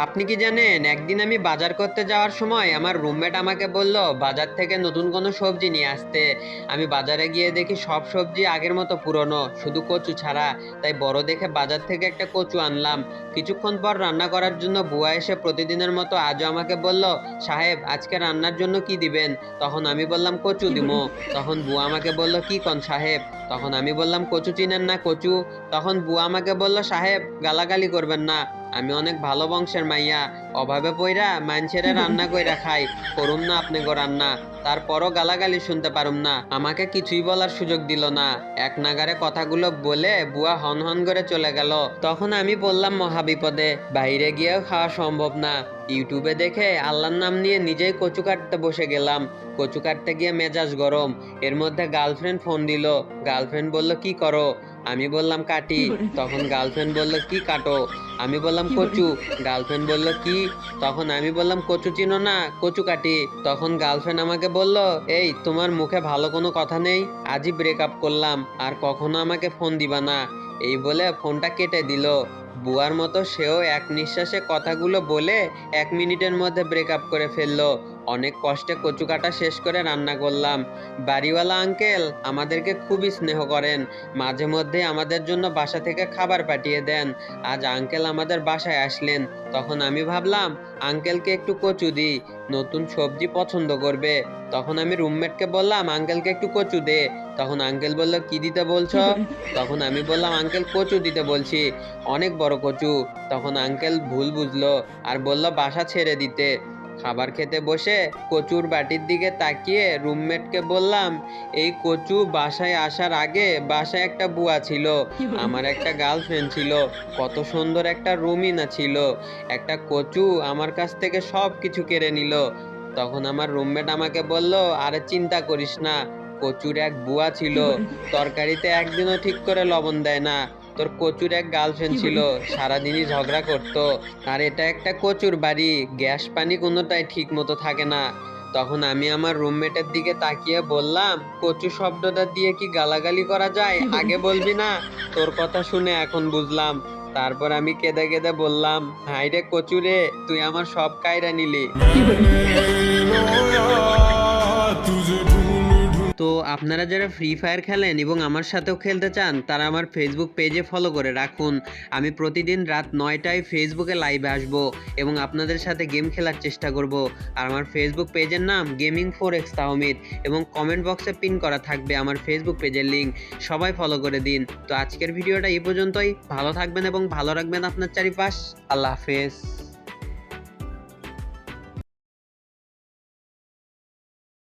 আপনি কি জানেন, একদিন আমি বাজার করতে যাওয়ার সময় আমার রুমমেট আমাকে বলল বাজার থেকে নতুন কোনো সবজি নিয়ে আসতে। আমি বাজারে গিয়ে দেখি সব সবজি আগের মতো পুরনো, শুধু কচু ছাড়া। তাই বড় দেখে বাজার থেকে একটা কচু আনলাম। কিছুক্ষণ পর রান্না করার জন্য বুয়া এসে প্রতিদিনের মতো আজও আমাকে বলল, সাহেব আজকে রান্নার জন্য কি দিবেন? তখন আমি বললাম কচু দিমো। তখন বুয়া আমাকে বলল, কি কন সাহেব? তখন আমি বললাম, কচু চিনেন না কচু? তখন বুয়া আমাকে বলল, সাহেব গালাগালি করবেন না, আমি অনেক ভালো বংশের মাইয়া, অভাবে পইরা মাইনছেরে রান্না কইরা খাই, করুম না আপনি গো রান্না। তারপরও গালাগালি শুনতে পারুম না, আমাকে কিছুই বলার সুযোগ দিল না। এক নাগারে কথাগুলো বলে বুয়া হন হন করে চলে গেল। তখন আমি বললাম মহাবিপদে, বাইরে গিয়েও খাওয়া সম্ভব না। ইউটিউবে দেখে আল্লাহর নাম নিয়ে নিজেই কচু কাটতে বসে গেলাম। কচু কাটতে গিয়ে মেজাজ গরম। এর মধ্যে গার্লফ্রেন্ড ফোন দিল। গার্লফ্রেন্ড বলল, কি করো? আমি বললাম কাটি। তখন গার্লফ্রেন্ড বলল, কি কাটো? আমি বললাম কচু। গার্লফ্রেন্ড বলল, কি? তখন আমি বললাম, কচু চিনো না, কচু কাটি। তখন গার্লফ্রেন্ড আমাকে বলল, এই তোমার মুখে ভালো কোনো কথা নেই? আজই ব্রেকআপ করলাম, আর কখনো আমাকে ফোন দিবা না। এই বলে ফোনটা কেটে দিল। বুয়ার মতো সেও এক নিঃশ্বাসে কথাগুলো বলে 1 মিনিটের মধ্যে ব্রেকআপ করে ফেললো। অনেক কষ্টে কচু কাটা শেষ করে রান্না করলাম। বাড়িওয়ালা আঙ্কেল আমাদেরকে খুবই স্নেহ করেন, মাঝে মধ্যে আমাদের জন্য বাসা থেকে খাবার পাঠিয়ে দেন। আজ আঙ্কেল আমাদের বাসায় আসলেন। তখন আমি ভাবলাম আঙ্কেলকে একটু কচু দিই, নতুন সবজি পছন্দ করবে। তখন আমি রুমমেটকে বললাম, আঙ্কেলকে একটু কচু দে। তখন আঙ্কেল বলল, কি দিতে বলছো? তখন আমি বললাম, আঙ্কেল কচু দিতে বলছি, অনেক বড় কচু। তখন আঙ্কেল ভুল বুঝলো আর বলল বাসা ছেড়ে দিতে। খাবার খেতে বসে কচুর বাটির দিকে তাকিয়ে রুমমেটকে বললাম, এই কচু বাসায় আসার আগে বাসায় একটা বুয়া ছিল, আমার একটা গার্লফ্রেন্ড ছিল, কত সুন্দর একটা রুমিনা ছিল, একটা কচু আমার কাছ থেকে সব কিছু কেড়ে নিল। তখন আমার রুমমেট আমাকে বলল, আরে চিন্তা করিস না, কচুর এক বুয়া ছিল, তরকারিতে একদিনও ঠিক করে লবণ দেয় না। তোর কচুর এক গার্লফ্রেন্ড ছিল, সারাদিনই ঝগড়া করতো। আর এটা একটা কচুর বাড়ি, গ্যাস পানি কোনোটাই ঠিক মতো থাকে না। তখন আমি আমার রুমমেটের দিকে তাকিয়ে বললাম, কচু শব্দটা দিয়ে কি গালাগালি করা যায়? আগে বলবি না? তোর কথা শুনে এখন বুঝলাম। তারপর আমি কেঁদে কেঁদে বললাম, হাইরে কচু রে, তুই আমার সব কায়রা নিলি। তো আপনারা যারা ফ্রি ফায়ার খেলেন এবং আমার সাথেও খেলতে চান, তারা আমার ফেসবুক পেজে ফলো করে রাখুন। আমি প্রতিদিন রাত 9টায় ফেসবুকে লাইভে আসব এবং আপনাদের সাথে গেম খেলার চেষ্টা করব। আর আমার ফেসবুক পেজের নাম গেমিং 4x তাহমিদ, এবং কমেন্ট বক্সে পিন করা থাকবে আমার ফেসবুক পেজের লিঙ্ক। সবাই ফলো করে দিন। তো আজকের ভিডিওটা এই পর্যন্তই। ভালো থাকবেন এবং ভালো রাখবেন আপনার চারিপাশ। আল্লাহ হাফেজ।